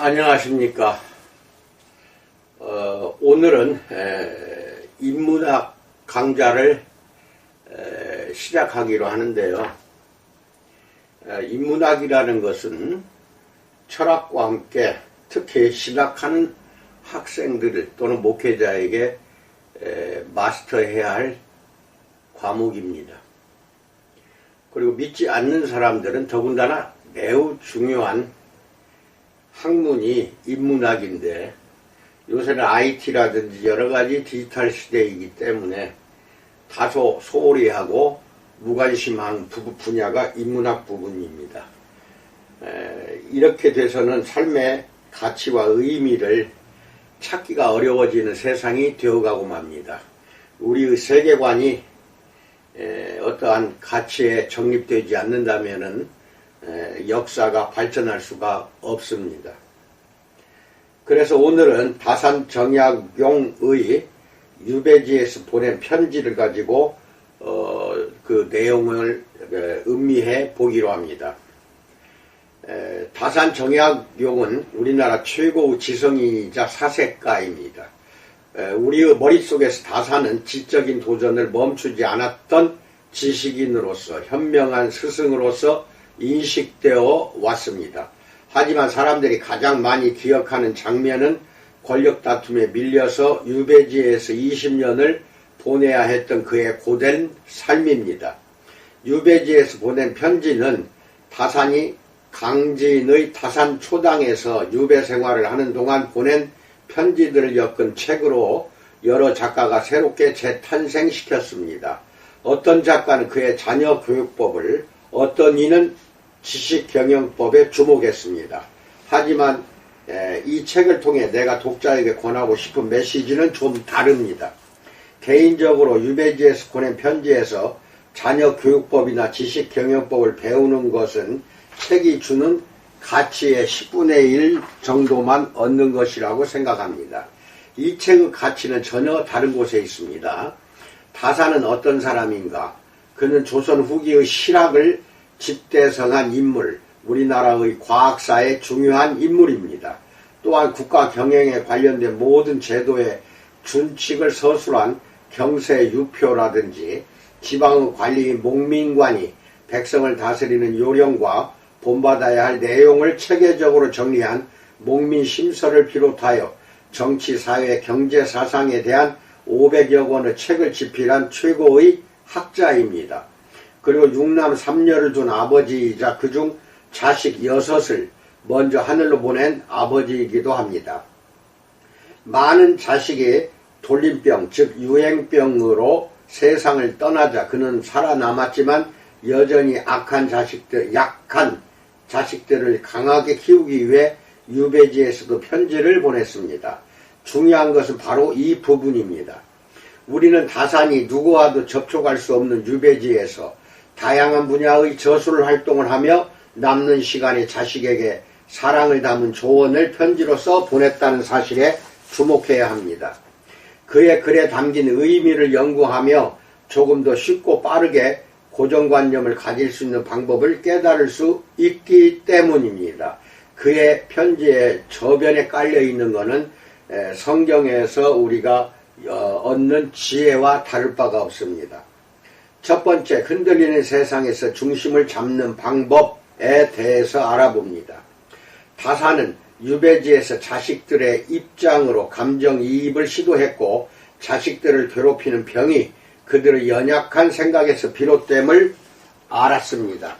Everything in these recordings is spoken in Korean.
안녕하십니까. 오늘은 인문학 강좌를 시작하기로 하는데요. 인문학이라는 것은 철학과 함께 특히 시작하는 학생들 또는 목회자에게 마스터해야 할 과목입니다. 그리고 믿지 않는 사람들은 더군다나 매우 중요한 학문이 인문학인데, 요새는 IT라든지 여러가지 디지털 시대이기 때문에 다소 소홀히 하고 무관심한 분야가 인문학 부분입니다. 이렇게 돼서는 삶의 가치와 의미를 찾기가 어려워지는 세상이 되어가고 맙니다. 우리의 세계관이 어떠한 가치에 정립되지 않는다면은 역사가 발전할 수가 없습니다. 그래서 오늘은 다산정약용의 유배지에서 보낸 편지를 가지고 그 내용을 음미해 보기로 합니다. 다산정약용은 우리나라 최고의 지성인이자 사색가입니다. 우리의 머릿속에서 다산은 지적인 도전을 멈추지 않았던 지식인으로서, 현명한 스승으로서 인식되어 왔습니다. 하지만 사람들이 가장 많이 기억하는 장면은 권력 다툼에 밀려서 유배지에서 20년을 보내야 했던 그의 고된 삶입니다. 유배지에서 보낸 편지는 다산이 강진의 다산 초당에서 유배 생활을 하는 동안 보낸 편지들을 엮은 책으로 여러 작가가 새롭게 재탄생시켰습니다. 어떤 작가는 그의 자녀 교육법을, 어떤 이는 지식경영법에 주목했습니다. 하지만 이 책을 통해 내가 독자에게 권하고 싶은 메시지는 좀 다릅니다. 개인적으로 유배지에서 보낸 편지에서 자녀 교육법이나 지식경영법을 배우는 것은 책이 주는 가치의 10분의 1 정도만 얻는 것이라고 생각합니다. 이 책의 가치는 전혀 다른 곳에 있습니다. 다산은 어떤 사람인가? 그는 조선 후기의 실학을 집대성한 인물, 우리나라의 과학사의 중요한 인물입니다. 또한 국가 경영에 관련된 모든 제도의 준칙을 서술한 경세유표라든지 지방의 관리인 목민관이 백성을 다스리는 요령과 본받아야 할 내용을 체계적으로 정리한 목민심서를 비롯하여 정치, 사회, 경제, 사상에 대한 500여 권의 책을 집필한 최고의 학자입니다. 그리고 6남 3녀를 둔 아버지이자 그중 자식 6을 먼저 하늘로 보낸 아버지이기도 합니다. 많은 자식이 돌림병, 즉 유행병으로 세상을 떠나자 그는 살아남았지만 여전히 약한 자식들을 강하게 키우기 위해 유배지에서도 편지를 보냈습니다. 중요한 것은 바로 이 부분입니다. 우리는 다산이 누구와도 접촉할 수 없는 유배지에서 다양한 분야의 저술 활동을 하며 남는 시간에 자식에게 사랑을 담은 조언을 편지로 써 보냈다는 사실에 주목해야 합니다. 그의 글에 담긴 의미를 연구하며 조금 더 쉽고 빠르게 고정관념을 가질 수 있는 방법을 깨달을 수 있기 때문입니다. 그의 편지의 저변에 깔려있는 것은 성경에서 우리가 얻는 지혜와 다를 바가 없습니다. 첫 번째, 흔들리는 세상에서 중심을 잡는 방법에 대해서 알아봅니다. 다산은 유배지에서 자식들의 입장으로 감정이입을 시도했고 자식들을 괴롭히는 병이 그들의 연약한 생각에서 비롯됨을 알았습니다.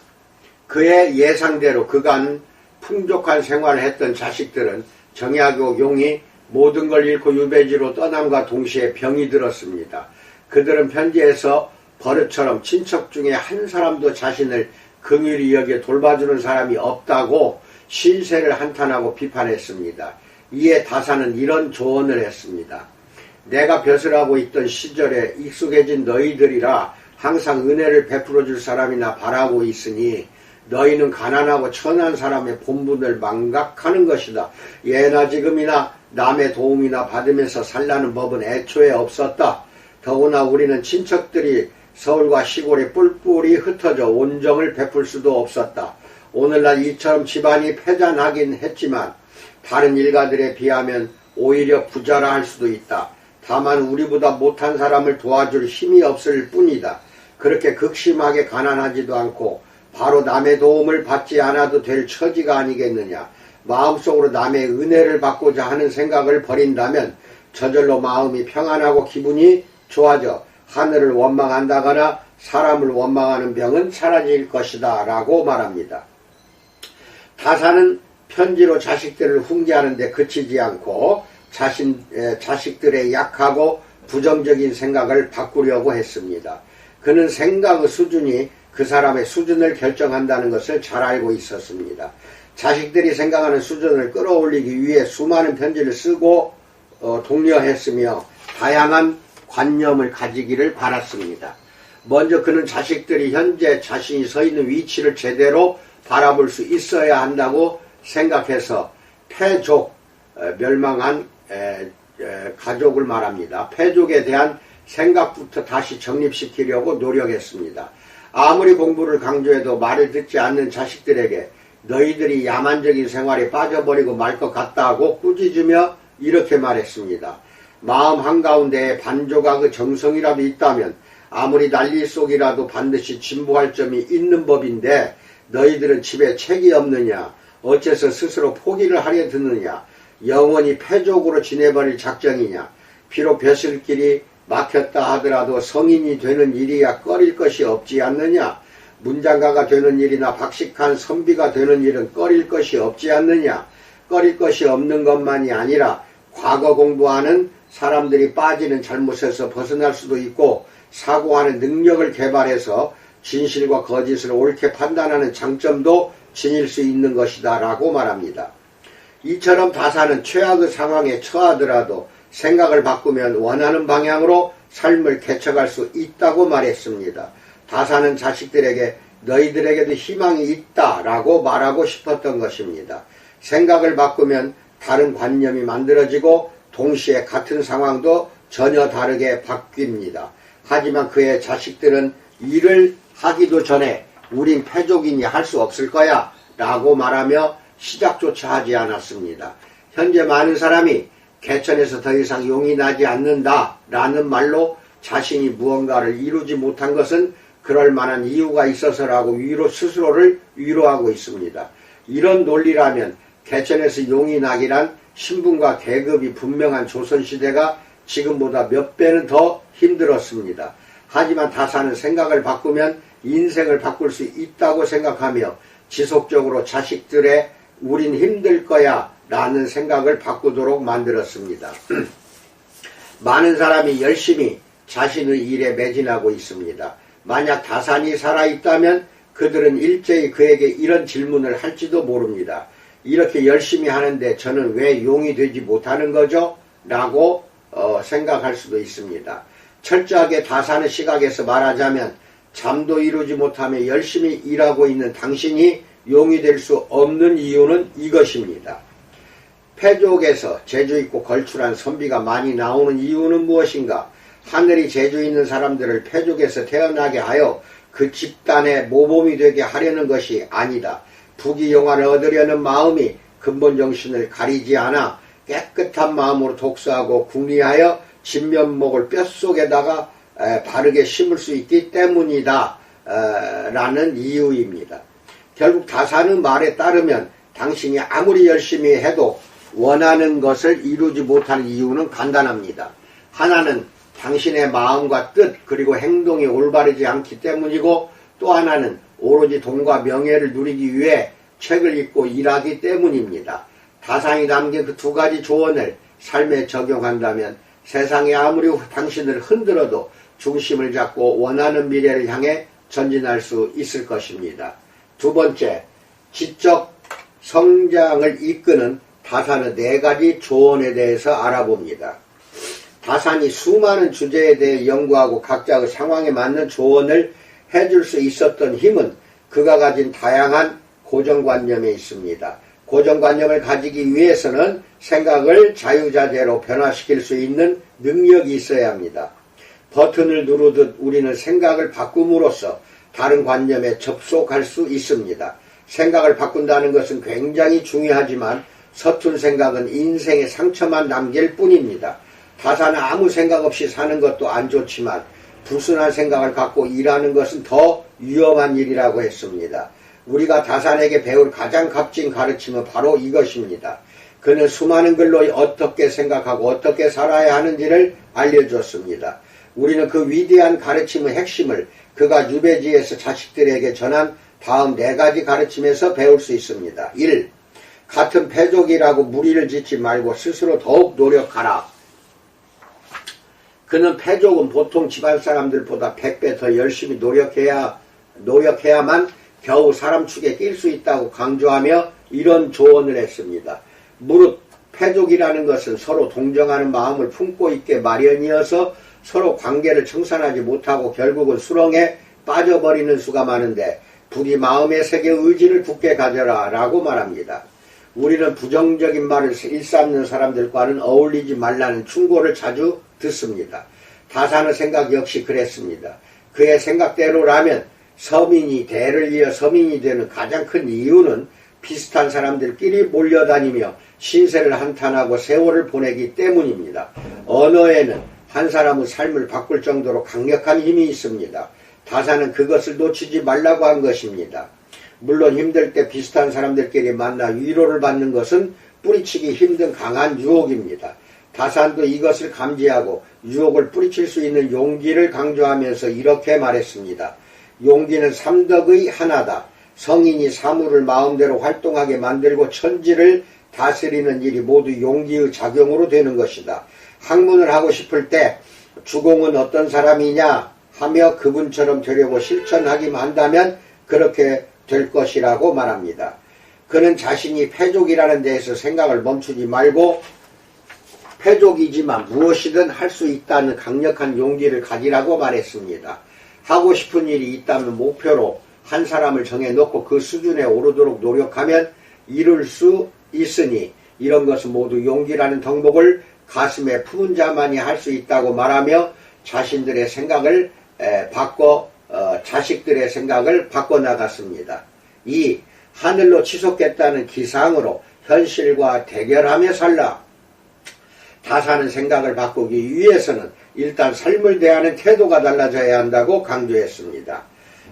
그의 예상대로 그간 풍족한 생활을 했던 자식들은 정약용이 모든 걸 잃고 유배지로 떠남과 동시에 병이 들었습니다. 그들은 편지에서 버릇처럼 친척 중에 한 사람도 자신을 긍휼히 여겨 돌봐주는 사람이 없다고 신세를 한탄하고 비판했습니다. 이에 다산은 이런 조언을 했습니다. 내가 벼슬하고 있던 시절에 익숙해진 너희들이라 항상 은혜를 베풀어 줄 사람이나 바라고 있으니 너희는 가난하고 천한 사람의 본분을 망각하는 것이다. 예나 지금이나 남의 도움이나 받으면서 살라는 법은 애초에 없었다. 더구나 우리는 친척들이 서울과 시골에 뿔뿔이 흩어져 온정을 베풀 수도 없었다. 오늘날 이처럼 집안이 패잔하긴 했지만 다른 일가들에 비하면 오히려 부자라 할 수도 있다. 다만 우리보다 못한 사람을 도와줄 힘이 없을 뿐이다. 그렇게 극심하게 가난하지도 않고 바로 남의 도움을 받지 않아도 될 처지가 아니겠느냐. 마음속으로 남의 은혜를 받고자 하는 생각을 버린다면 저절로 마음이 평안하고 기분이 좋아져 하늘을 원망한다거나 사람을 원망하는 병은 사라질 것이다 라고 말합니다. 다사는 편지로 자식들을 훈계하는 데 그치지 않고 자식들의 약하고 부정적인 생각을 바꾸려고 했습니다. 그는 생각의 수준이 그 사람의 수준을 결정한다는 것을 잘 알고 있었습니다. 자식들이 생각하는 수준을 끌어올리기 위해 수많은 편지를 쓰고 독려했으며 다양한 관념을 가지기를 바랐습니다. 먼저 그는 자식들이 현재 자신이 서 있는 위치를 제대로 바라볼 수 있어야 한다고 생각해서 패족, 멸망한 가족을 말합니다. 패족에 대한 생각부터 다시 정립시키려고 노력했습니다. 아무리 공부를 강조해도 말을 듣지 않는 자식들에게 너희들이 야만적인 생활에 빠져버리고 말 것 같다고 꾸짖으며 이렇게 말했습니다. 마음 한가운데에 반조각의 정성이라도 있다면 아무리 난리 속이라도 반드시 진보할 점이 있는 법인데 너희들은 집에 책이 없느냐? 어째서 스스로 포기를 하려 드느냐? 영원히 패족으로 지내버릴 작정이냐? 비록 벼슬길이 막혔다 하더라도 성인이 되는 일이야 꺼릴 것이 없지 않느냐? 문장가가 되는 일이나 박식한 선비가 되는 일은 꺼릴 것이 없지 않느냐? 꺼릴 것이 없는 것만이 아니라 과거 공부하는 사람들이 빠지는 잘못에서 벗어날 수도 있고 사고하는 능력을 개발해서 진실과 거짓을 옳게 판단하는 장점도 지닐 수 있는 것이다 라고 말합니다. 이처럼 다사는 최악의 상황에 처하더라도 생각을 바꾸면 원하는 방향으로 삶을 개척할 수 있다고 말했습니다. 다사는 자식들에게 너희들에게도 희망이 있다 라고 말하고 싶었던 것입니다. 생각을 바꾸면 다른 관념이 만들어지고 동시에 같은 상황도 전혀 다르게 바뀝니다. 하지만 그의 자식들은 일을 하기도 전에 우린 패족이니 할 수 없을 거야 라고 말하며 시작조차 하지 않았습니다. 현재 많은 사람이 개천에서 더 이상 용이 나지 않는다 라는 말로 자신이 무언가를 이루지 못한 것은 그럴 만한 이유가 있어서라고 스스로를 위로하고 있습니다. 이런 논리라면 개천에서 용이 나기란 신분과 계급이 분명한 조선시대가 지금보다 몇 배는 더 힘들었습니다. 하지만 다사는 생각을 바꾸면 인생을 바꿀 수 있다고 생각하며 지속적으로 자식들의 우린 힘들 거야 라는 생각을 바꾸도록 만들었습니다. 많은 사람이 열심히 자신의 일에 매진하고 있습니다. 만약 다산이 살아있다면 그들은 일제히 그에게 이런 질문을 할지도 모릅니다. 이렇게 열심히 하는데 저는 왜 용이 되지 못하는 거죠? 라고 생각할 수도 있습니다. 철저하게 다산의 시각에서 말하자면 잠도 이루지 못하며 열심히 일하고 있는 당신이 용이 될 수 없는 이유는 이것입니다. 패족에서 재주있고 걸출한 선비가 많이 나오는 이유는 무엇인가? 하늘이 재주 있는 사람들을 패족에서 태어나게 하여 그 집단의 모범이 되게 하려는 것이 아니다. 부귀영화를 얻으려는 마음이 근본 정신을 가리지 않아 깨끗한 마음으로 독서하고 궁리하여 진면목을 뼛속에다가 바르게 심을 수 있기 때문이다 라는 이유입니다. 결국 다산의 말에 따르면 당신이 아무리 열심히 해도 원하는 것을 이루지 못하는 이유는 간단합니다. 하나는 당신의 마음과 뜻 그리고 행동이 올바르지 않기 때문이고 또 하나는 오로지 돈과 명예를 누리기 위해 책을 읽고 일하기 때문입니다. 다산이 남긴 그 두 가지 조언을 삶에 적용한다면 세상이 아무리 당신을 흔들어도 중심을 잡고 원하는 미래를 향해 전진할 수 있을 것입니다. 두 번째, 지적 성장을 이끄는 다산의 4가지 조언에 대해서 알아봅니다. 다산이 수많은 주제에 대해 연구하고 각자의 상황에 맞는 조언을 해줄 수 있었던 힘은 그가 가진 다양한 고정관념에 있습니다. 고정관념을 가지기 위해서는 생각을 자유자재로 변화시킬 수 있는 능력이 있어야 합니다. 버튼을 누르듯 우리는 생각을 바꿈으로써 다른 관념에 접속할 수 있습니다. 생각을 바꾼다는 것은 굉장히 중요하지만 서툰 생각은 인생에 상처만 남길 뿐입니다. 다사는 아무 생각 없이 사는 것도 안 좋지만 불순한 생각을 갖고 일하는 것은 더 위험한 일이라고 했습니다. 우리가 다산에게 배울 가장 값진 가르침은 바로 이것입니다. 그는 수많은 글로 어떻게 생각하고 어떻게 살아야 하는지를 알려줬습니다. 우리는 그 위대한 가르침의 핵심을 그가 유배지에서 자식들에게 전한 다음 4가지 가르침에서 배울 수 있습니다. 1. 같은 패족이라고 무리를 짓지 말고 스스로 더욱 노력하라. 그는 패족은 보통 집안 사람들보다 100배 더 열심히 노력해야만 겨우 사람 축에 낄 수 있다고 강조하며 이런 조언을 했습니다. 무릇 패족이라는 것은 서로 동정하는 마음을 품고 있게 마련이어서 서로 관계를 청산하지 못하고 결국은 수렁에 빠져버리는 수가 많은데 부디 마음의 세계 의지를 굳게 가져라 라고 말합니다. 우리는 부정적인 말을 일삼는 사람들과는 어울리지 말라는 충고를 자주 듣습니다. 다산의 생각 역시 그랬습니다. 그의 생각대로라면 서민이 대를 이어 서민이 되는 가장 큰 이유는 비슷한 사람들끼리 몰려다니며 신세를 한탄하고 세월을 보내기 때문입니다. 언어에는 한 사람의 삶을 바꿀 정도로 강력한 힘이 있습니다. 다산은 그것을 놓치지 말라고 한 것입니다. 물론 힘들 때 비슷한 사람들끼리 만나 위로를 받는 것은 뿌리치기 힘든 강한 유혹입니다. 다산도 이것을 감지하고 유혹을 뿌리칠 수 있는 용기를 강조하면서 이렇게 말했습니다. 용기는 삼덕의 하나다. 성인이 사물을 마음대로 활동하게 만들고 천지를 다스리는 일이 모두 용기의 작용으로 되는 것이다. 학문을 하고 싶을 때 주공은 어떤 사람이냐 하며 그분처럼 되려고 실천하기만 한다면 그렇게 될 것이라고 말합니다. 그는 자신이 패족이라는 데에서 생각을 멈추지 말고 패족이지만 무엇이든 할 수 있다는 강력한 용기를 가지라고 말했습니다. 하고 싶은 일이 있다면 목표로 한 사람을 정해놓고 그 수준에 오르도록 노력하면 이룰 수 있으니 이런 것은 모두 용기라는 덕목을 가슴에 품은 자만이 할 수 있다고 말하며 자신들의 생각을 자식들의 생각을 바꿔나갔습니다. 2. 하늘로 치솟겠다는 기상으로 현실과 대결하며 살라. 다사는 생각을 바꾸기 위해서는 일단 삶을 대하는 태도가 달라져야 한다고 강조했습니다.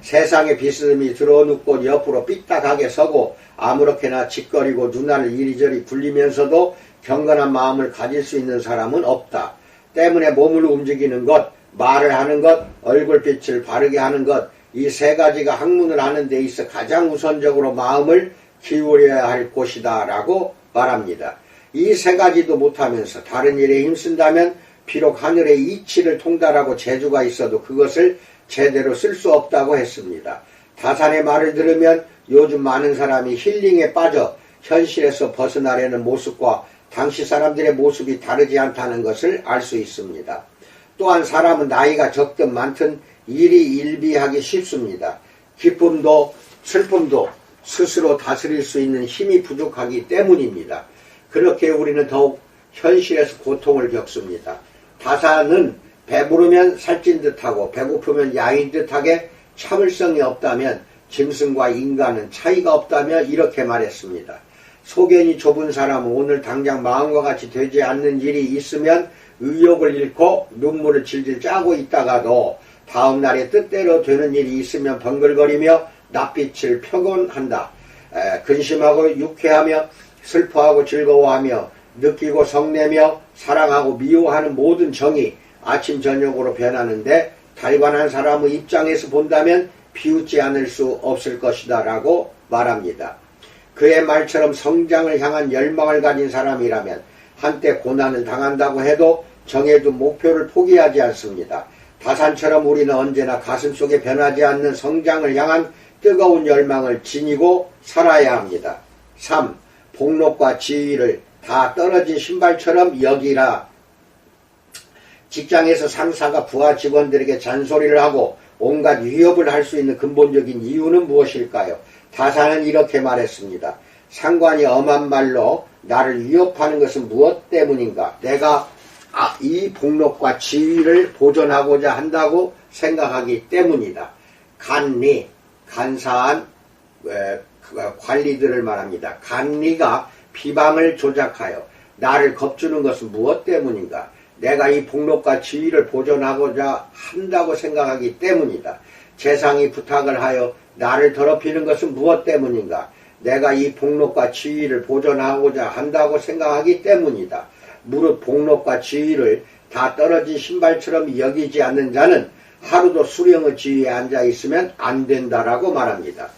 세상에 비스듬히 들어눕고 옆으로 삐딱하게 서고 아무렇게나 짓거리고 눈알을 이리저리 굴리면서도 경건한 마음을 가질 수 있는 사람은 없다. 때문에 몸을 움직이는 것, 말을 하는 것, 얼굴빛을 바르게 하는 것, 이 3가지가 학문을 하는 데 있어 가장 우선적으로 마음을 기울여야 할 곳이다 라고 말합니다. 이 3가지도 못하면서 다른 일에 힘쓴다면 비록 하늘의 이치를 통달하고 재주가 있어도 그것을 제대로 쓸 수 없다고 했습니다. 다산의 말을 들으면 요즘 많은 사람이 힐링에 빠져 현실에서 벗어나려는 모습과 당시 사람들의 모습이 다르지 않다는 것을 알 수 있습니다. 또한 사람은 나이가 적든 많든 일이 일비하기 쉽습니다. 기쁨도 슬픔도 스스로 다스릴 수 있는 힘이 부족하기 때문입니다. 그렇게 우리는 더욱 현실에서 고통을 겪습니다. 다산은 배부르면 살찐 듯하고 배고프면 야인 듯하게 참을성이 없다면 짐승과 인간은 차이가 없다며 이렇게 말했습니다. 소견이 좁은 사람은 오늘 당장 마음과 같이 되지 않는 일이 있으면 의욕을 잃고 눈물을 질질 짜고 있다가도 다음날에 뜻대로 되는 일이 있으면 번글거리며 낯빛을 펴곤한다. 근심하고 유쾌하며 슬퍼하고 즐거워하며 느끼고 성내며 사랑하고 미워하는 모든 정이 아침 저녁으로 변하는데 달관한 사람의 입장에서 본다면 비웃지 않을 수 없을 것이다 라고 말합니다. 그의 말처럼 성장을 향한 열망을 가진 사람이라면 한때 고난을 당한다고 해도 정해둔 목표를 포기하지 않습니다. 다산처럼 우리는 언제나 가슴속에 변하지 않는 성장을 향한 뜨거운 열망을 지니고 살아야 합니다. 3. 복록과 지위를 다 떨어진 신발처럼 여기라. 직장에서 상사가 부하 직원들에게 잔소리를 하고 온갖 위협을 할 수 있는 근본적인 이유는 무엇일까요? 다산은 이렇게 말했습니다. 상관이 엄한 말로 나를 위협하는 것은 무엇 때문인가? 내가 이 복록과 지위를 보존하고자 한다고 생각하기 때문이다. 간사한 관리들을 말합니다. 간리가 비방을 조작하여 나를 겁주는 것은 무엇 때문인가? 내가 이 복록과 지위를 보존하고자 한다고 생각하기 때문이다. 재상이 부탁을 하여 나를 더럽히는 것은 무엇 때문인가? 내가 이 복록과 지위를 보존하고자 한다고 생각하기 때문이다. 무릇 복록과 지위를 다 떨어진 신발처럼 여기지 않는 자는 하루도 수령의 지위에 앉아 있으면 안 된다라고 말합니다.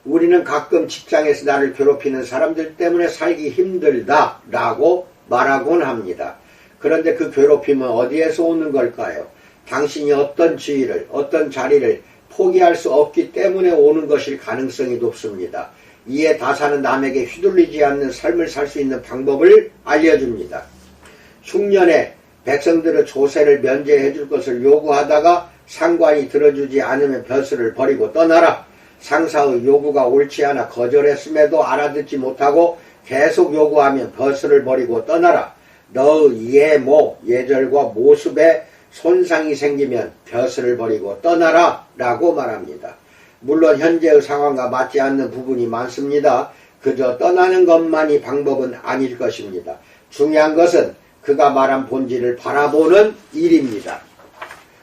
우리는 가끔 직장에서 나를 괴롭히는 사람들 때문에 살기 힘들다라고 말하곤 합니다. 그런데 그 괴롭힘은 어디에서 오는 걸까요? 당신이 어떤 지위를, 어떤 자리를 포기할 수 없기 때문에 오는 것일 가능성이 높습니다. 이에 다사는 남에게 휘둘리지 않는 삶을 살 수 있는 방법을 알려줍니다. 흉년에 백성들의 조세를 면제해 줄 것을 요구하다가 상관이 들어주지 않으면 벼슬을 버리고 떠나라. 상사의 요구가 옳지 않아 거절했음에도 알아듣지 못하고 계속 요구하면 벼슬을 버리고 떠나라. 너의 예모, 예절과 모습에 손상이 생기면 벼슬을 버리고 떠나라 라고 말합니다. 물론 현재의 상황과 맞지 않는 부분이 많습니다. 그저 떠나는 것만이 방법은 아닐 것입니다. 중요한 것은 그가 말한 본질을 바라보는 일입니다.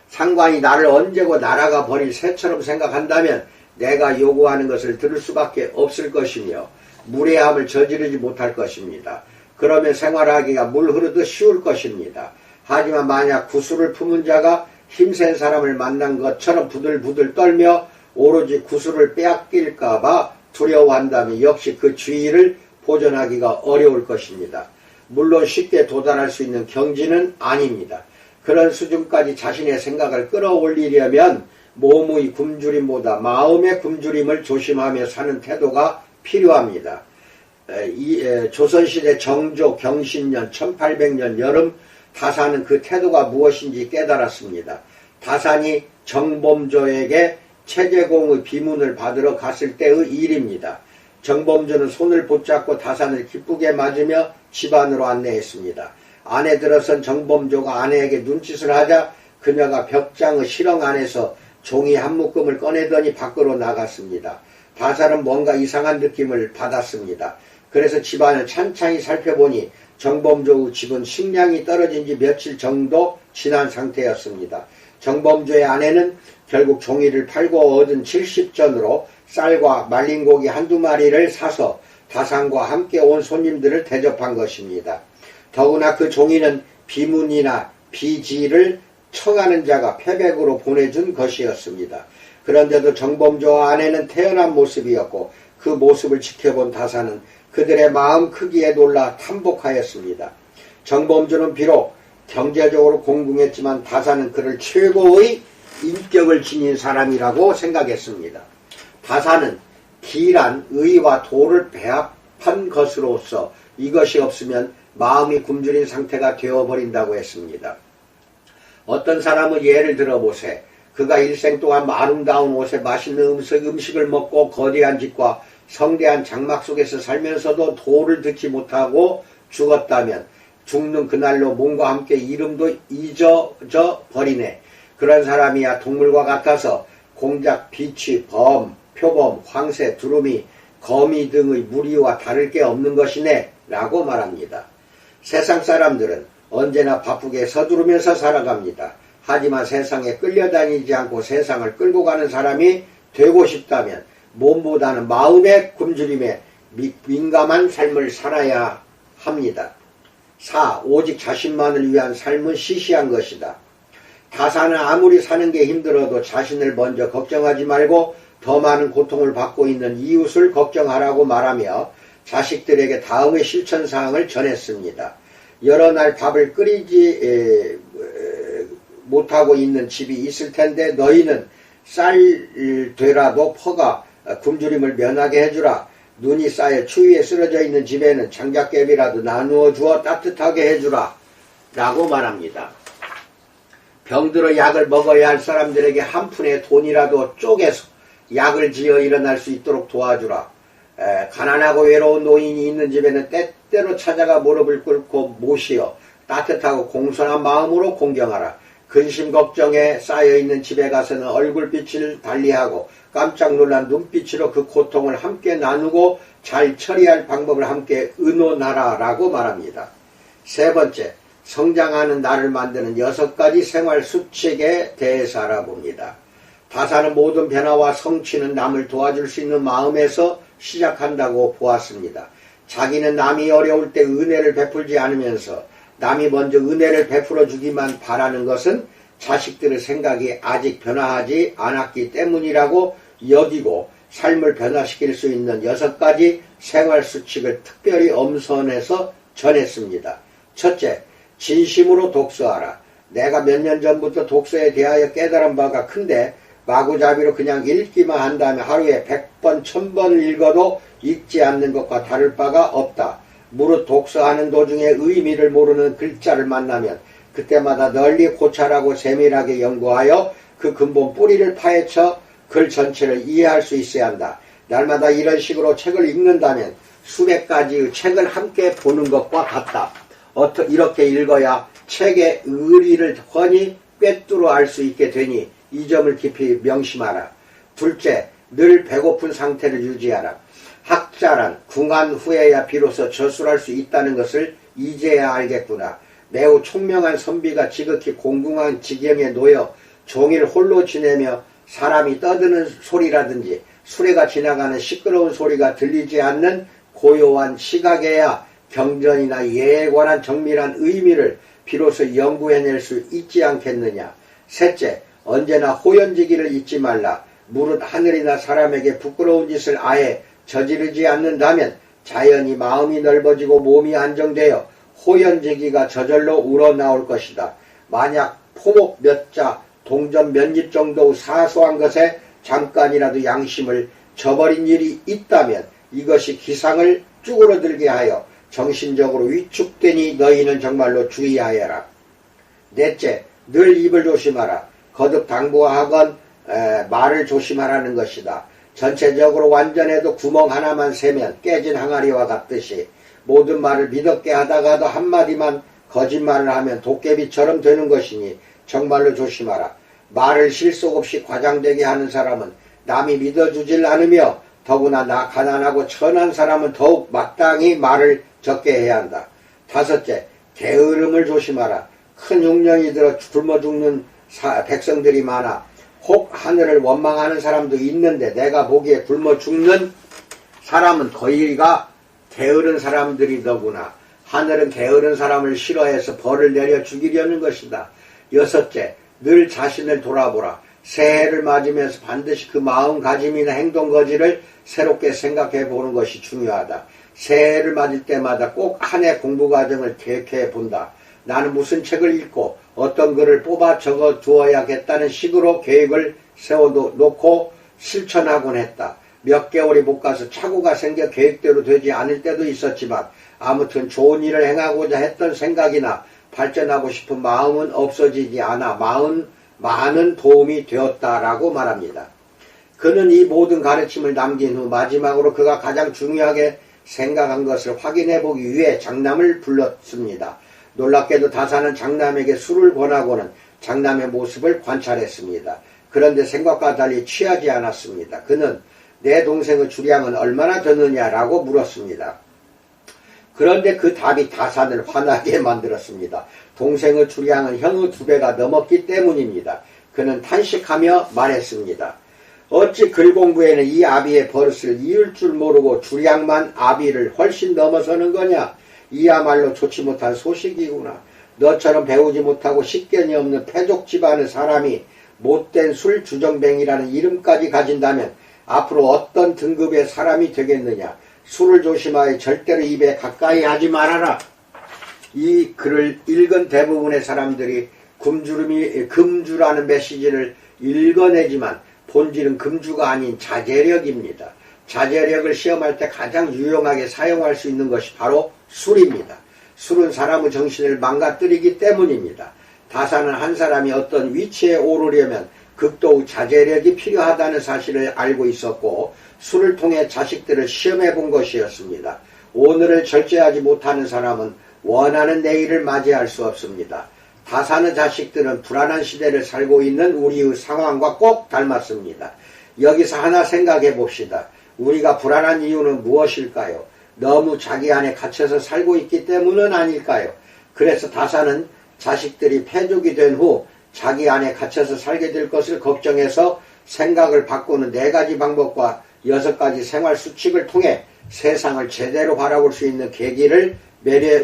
상관이 나를 언제고 날아가 버릴 새처럼 생각한다면 내가 요구하는 것을 들을 수밖에 없을 것이며 무례함을 저지르지 못할 것입니다. 그러면 생활하기가 물 흐르듯 쉬울 것입니다. 하지만 만약 구슬을 품은 자가 힘센 사람을 만난 것처럼 부들부들 떨며 오로지 구슬을 빼앗길까봐 두려워한다면 역시 그 주의를 보존하기가 어려울 것입니다. 물론 쉽게 도달할 수 있는 경지는 아닙니다. 그런 수준까지 자신의 생각을 끌어올리려면 몸의 굶주림보다 마음의 굶주림을 조심하며 사는 태도가 필요합니다. 조선시대 정조 경신년 1800년 여름 다산은 그 태도가 무엇인지 깨달았습니다. 다산이 정범조에게 체제공의 비문을 받으러 갔을 때의 일입니다. 정범조는 손을 붙잡고 다산을 기쁘게 맞으며 집 안으로 안내했습니다. 안에 들어선 정범조가 아내에게 눈짓을 하자 그녀가 벽장의 실형 안에서 종이 한 묶음을 꺼내더니 밖으로 나갔습니다. 다산은 뭔가 이상한 느낌을 받았습니다. 그래서 집안을 찬찬히 살펴보니 정범조의 집은 식량이 떨어진 지 며칠 정도 지난 상태였습니다. 정범조의 아내는 결국 종이를 팔고 얻은 70전으로 쌀과 말린 고기 한두 마리를 사서 다산과 함께 온 손님들을 대접한 것입니다. 더구나 그 종이는 비문이나 비지를 청하는 자가 패백으로 보내준 것이었습니다. 그런데도 정범조와 아내는 태연한 모습이었고 그 모습을 지켜본 다산은 그들의 마음 크기에 놀라 탐복하였습니다. 정범조는 비록 경제적으로 공공했지만 다산은 그를 최고의 인격을 지닌 사람이라고 생각했습니다. 다산은 기란 의와 도를 배합한 것으로서 이것이 없으면 마음이 굶주린 상태가 되어버린다고 했습니다. 어떤 사람은 예를 들어보세. 그가 일생 동안 아름다운 옷에 맛있는 음식을 먹고 거대한 집과 성대한 장막 속에서 살면서도 도를 듣지 못하고 죽었다면 죽는 그날로 몸과 함께 이름도 잊어져 버리네. 그런 사람이야 동물과 같아서 공작, 비취, 범, 표범, 황새, 두루미, 거미 등의 무리와 다를 게 없는 것이네 라고 말합니다. 세상 사람들은 언제나 바쁘게 서두르면서 살아갑니다. 하지만 세상에 끌려다니지 않고 세상을 끌고 가는 사람이 되고 싶다면 몸보다는 마음의 굶주림에 민감한 삶을 살아야 합니다. 4. 오직 자신만을 위한 삶은 시시한 것이다. 다산은 아무리 사는 게 힘들어도 자신을 먼저 걱정하지 말고 더 많은 고통을 받고 있는 이웃을 걱정하라고 말하며 자식들에게 다음의 실천사항을 전했습니다. 여러 날 밥을 끓이지 못하고 있는 집이 있을 텐데 너희는 쌀 되라도 퍼가 굶주림을 면하게 해주라. 눈이 쌓여 추위에 쓰러져 있는 집에는 장작개비라도 나누어 주어 따뜻하게 해주라 라고 말합니다. 병들어 약을 먹어야 할 사람들에게 한 푼의 돈이라도 쪼개서 약을 지어 일어날 수 있도록 도와주라. 가난하고 외로운 노인이 있는 집에는 때때로 찾아가 무릎을 꿇고 모시어 따뜻하고 공손한 마음으로 공경하라. 근심 걱정에 쌓여있는 집에 가서는 얼굴빛을 달리하고 깜짝 놀란 눈빛으로 그 고통을 함께 나누고 잘 처리할 방법을 함께 의논하라라고 말합니다. 세 번째, 성장하는 나를 만드는 6가지 생활 수칙에 대해서 알아봅니다. 다사는 모든 변화와 성취는 남을 도와줄 수 있는 마음에서 시작한다고 보았습니다. 자기는 남이 어려울 때 은혜를 베풀지 않으면서 남이 먼저 은혜를 베풀어 주기만 바라는 것은 자식들의 생각이 아직 변화하지 않았기 때문이라고 여기고 삶을 변화시킬 수 있는 6가지 생활 수칙을 특별히 엄선해서 전했습니다. 첫째, 진심으로 독서하라. 내가 몇 년 전부터 독서에 대하여 깨달은 바가 큰데 마구잡이로 그냥 읽기만 한 다음에 하루에 100번, 1000번 읽어도 읽지 않는 것과 다를 바가 없다. 무릇 독서하는 도중에 의미를 모르는 글자를 만나면 그때마다 널리 고찰하고 세밀하게 연구하여 그 근본 뿌리를 파헤쳐 글 전체를 이해할 수 있어야 한다. 날마다 이런 식으로 책을 읽는다면 수백 가지의 책을 함께 보는 것과 같다. 이렇게 읽어야 책의 의리를 훤히 꿰뚫어 알 수 있게 되니 이 점을 깊이 명심하라. 둘째, 늘 배고픈 상태를 유지하라. 학자란 궁한 후에야 비로소 저술할 수 있다는 것을 이제야 알겠구나. 매우 총명한 선비가 지극히 공공한 지경에 놓여 종일 홀로 지내며 사람이 떠드는 소리라든지 수레가 지나가는 시끄러운 소리가 들리지 않는 고요한 시각에야 경전이나 예에 관한 정밀한 의미를 비로소 연구해낼 수 있지 않겠느냐. 셋째, 언제나 호연지기를 잊지 말라. 무릇 하늘이나 사람에게 부끄러운 짓을 아예 저지르지 않는다면 자연히 마음이 넓어지고 몸이 안정되어 호연지기가 저절로 우러나올 것이다. 만약 포목 몇 자, 동전 몇 입 정도의 사소한 것에 잠깐이라도 양심을 저버린 일이 있다면 이것이 기상을 쭈그러들게 하여 정신적으로 위축되니 너희는 정말로 주의하여라. 넷째, 늘 입을 조심하라. 거듭 당부하건 말을 조심하라는 것이다. 전체적으로 완전해도 구멍 하나만 세면 깨진 항아리와 같듯이 모든 말을 믿었게 하다가도 한마디만 거짓말을 하면 도깨비처럼 되는 것이니 정말로 조심하라. 말을 실속 없이 과장되게 하는 사람은 남이 믿어주질 않으며 더구나 나 가난하고 천한 사람은 더욱 마땅히 말을 적게 해야 한다. 다섯째, 게으름을 조심하라. 큰 흉년이 들어 굶어 죽는 백성들이 많아. 혹 하늘을 원망하는 사람도 있는데 내가 보기에 굶어 죽는 사람은 거의가 게으른 사람들이더구나. 하늘은 게으른 사람을 싫어해서 벌을 내려 죽이려는 것이다. 여섯째, 늘 자신을 돌아보라. 새해를 맞으면서 반드시 그 마음가짐이나 행동거지를 새롭게 생각해 보는 것이 중요하다. 새해를 맞을 때마다 꼭 한 해 공부과정을 계획해 본다. 나는 무슨 책을 읽고 어떤 글을 뽑아 적어 두어야겠다는 식으로 계획을 세워놓고 실천하곤 했다. 몇 개월이 못 가서 착오가 생겨 계획대로 되지 않을 때도 있었지만 아무튼 좋은 일을 행하고자 했던 생각이나 발전하고 싶은 마음은 없어지지 않아 많은 도움이 되었다라고 말합니다. 그는 이 모든 가르침을 남긴 후 마지막으로 그가 가장 중요하게 생각한 것을 확인해 보기 위해 장남을 불렀습니다. 놀랍게도 다사는 장남에게 술을 권하고는 장남의 모습을 관찰했습니다. 그런데 생각과 달리 취하지 않았습니다. 그는 내 동생의 주량은 얼마나 되느냐라고 물었습니다. 그런데 그 답이 다산을 화나게 만들었습니다. 동생의 주량은 형의 2배가 넘었기 때문입니다. 그는 탄식하며 말했습니다. 어찌 글 공부에는 이 아비의 버릇을 이을 줄 모르고 주량만 아비를 훨씬 넘어서는 거냐? 이야말로 좋지 못한 소식이구나. 너처럼 배우지 못하고 식견이 없는 패족 집안의 사람이 못된 술 주정뱅이라는 이름까지 가진다면 앞으로 어떤 등급의 사람이 되겠느냐. 술을 조심하여 절대로 입에 가까이 하지 말아라. 이 글을 읽은 대부분의 사람들이 금주라는 메시지를 읽어내지만 본질은 금주가 아닌 자제력입니다. 자제력을 시험할 때 가장 유용하게 사용할 수 있는 것이 바로 술입니다. 술은 사람의 정신을 망가뜨리기 때문입니다. 다사는 한 사람이 어떤 위치에 오르려면 극도의 자제력이 필요하다는 사실을 알고 있었고 술을 통해 자식들을 시험해 본 것이었습니다. 오늘을 절제하지 못하는 사람은 원하는 내일을 맞이할 수 없습니다. 다산의 자식들은 불안한 시대를 살고 있는 우리의 상황과 꼭 닮았습니다. 여기서 하나 생각해 봅시다. 우리가 불안한 이유는 무엇일까요? 너무 자기 안에 갇혀서 살고 있기 때문은 아닐까요? 그래서 다산은 자식들이 패족이 된 후 자기 안에 갇혀서 살게 될 것을 걱정해서 생각을 바꾸는 4가지 방법과 6가지 생활 수칙을 통해 세상을 제대로 바라볼 수 있는 계기를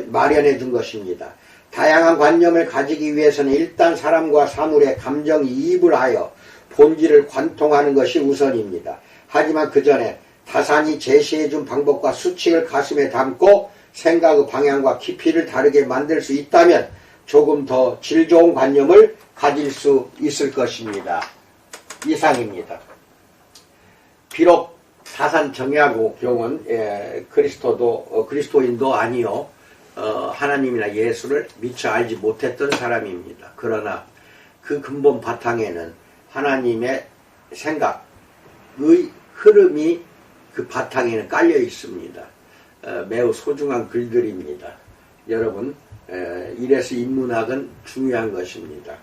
마련해 준 것입니다. 다양한 관념을 가지기 위해서는 일단 사람과 사물의 감정이입을 하여 본질을 관통하는 것이 우선입니다. 하지만 그 전에 다산이 제시해 준 방법과 수칙을 가슴에 담고 생각의 방향과 깊이를 다르게 만들 수 있다면 조금 더 질 좋은 관념을 가질 수 있을 것입니다. 이상입니다. 비록 다산 정약용은 그리스도인도 아니요 하나님이나 예수를 미처 알지 못했던 사람입니다. 그러나 그 근본 바탕에는 하나님의 생각의 흐름이 그 바탕에는 깔려 있습니다. 매우 소중한 글들입니다. 여러분, 이래서 인문학은 중요한 것입니다.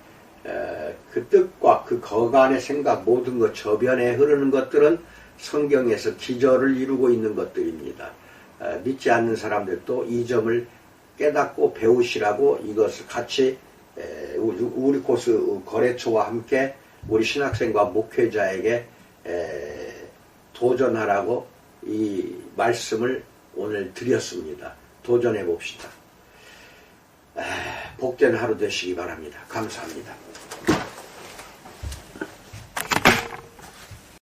그 뜻과 그 거간의 생각 모든 것 저변에 흐르는 것들은 성경에서 기저를 이루고 있는 것들입니다. 믿지 않는 사람들도 이 점을 깨닫고 배우시라고 이것을 같이 우리 코스 거래처와 함께 우리 신학생과 목회자에게 도전하라고 이 말씀을 오늘 드렸습니다. 도전해 봅시다. 복된 하루 되시기 바랍니다. 감사합니다.